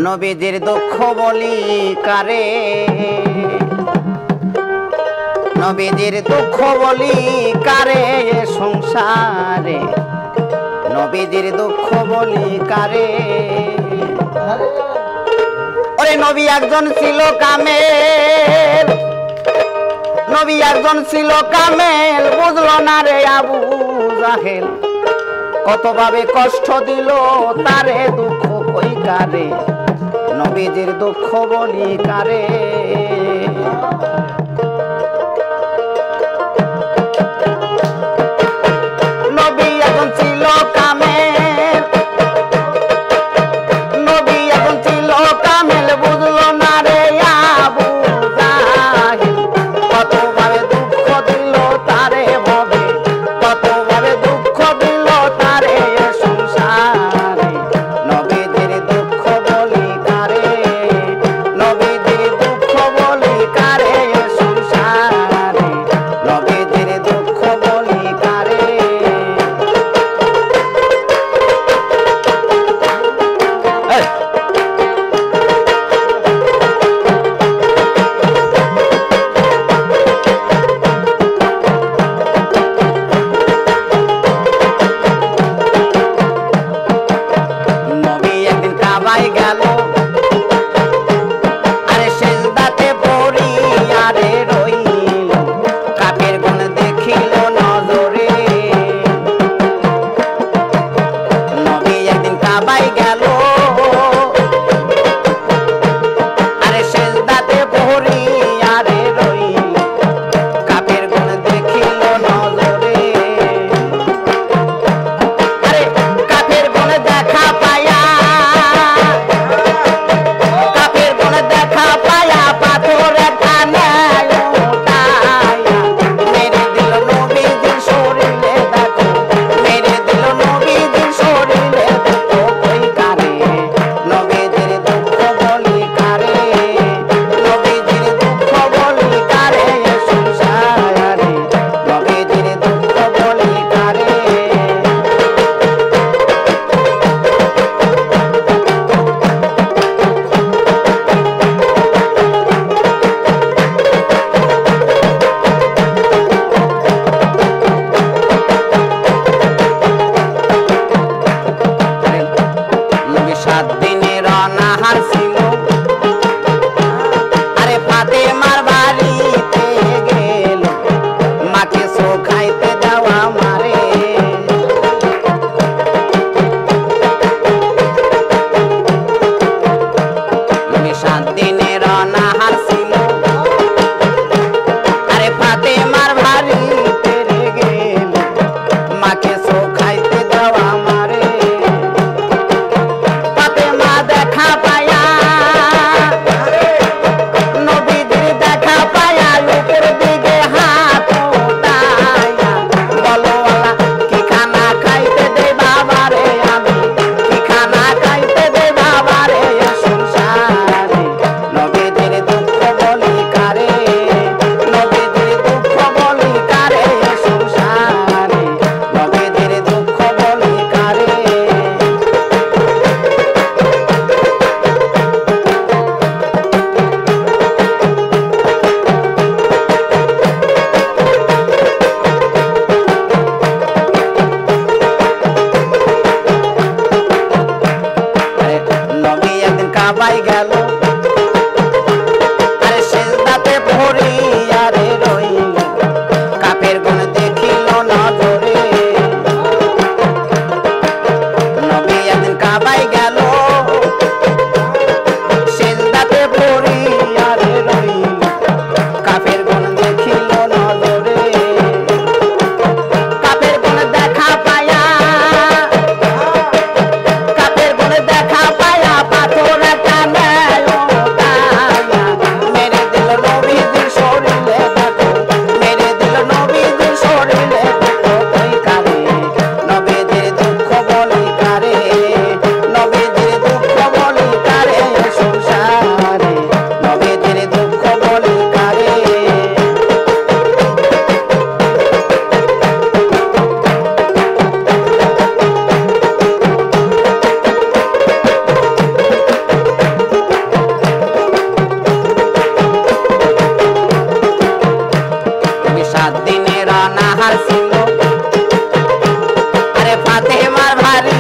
নবীজির দুঃখ বলি কারে, নবীজির দুঃখ বলি কারে সংসারে, নবীজির দুঃখ বলি কারে। ওরে নবী একজন ছিল কামেল, নবী একজন ছিল কামেল, বুঝলো না রে আবু জাহেল, কতভাবে কষ্ট দিল তারে, দুঃখ কই কারে, নবীজির দুঃখ বলি কারে। নবী একজন ছিল কামেল, নবী একজন ছিল কামেল, বুঝলো না রে আবু জাহেল, কতভাবে দুঃখ দিল তারে ভবে, কতভাবে দুঃখ দিল তারে সংসারে, নবীজির দুঃখ বলি কারে, নবীজির দুঃখ বলি কারে সংসারে, নবীজির দুঃখ বলি কারে। নবী একদিন কাবায় গেল, আরে সেজদাতে পড়ি আরে রইল, কাফের গুণ দেখিল নজরে। নবী একদিন কাবায় গেল, আরে সেজদাতে পড়ি আরে রইল, কাফের গুণ দেখিল নজরে। আরে কাফের গুণ দেখা পায়া, কাফের গুণ দেখা পায়া, পাথরে টানায় উঠায়া, মেরে দিল নবীজির শরীরে দেখো, মেরে দিল নবীজির শরীরে দেখো কই কারে, নবীজির দুঃখ বলি কারে, নবীজির দুঃখ বলি কারে সংসারে, নবীজির দুঃখ বলি কারে। নবী 7 দিনের অনাহার ছিল, আরে ফাতেমার বাড়িতে গেল, মাকে খাইতে দেওয়া মারে। নবী 7 দিনের অনাহার ছিল, আরে ফাতেমার বাড়িতে গেল, মাকে খাইতে দেওয়া মারে। ফাতেমা দেখা পায়া, ফাতেমার ভারী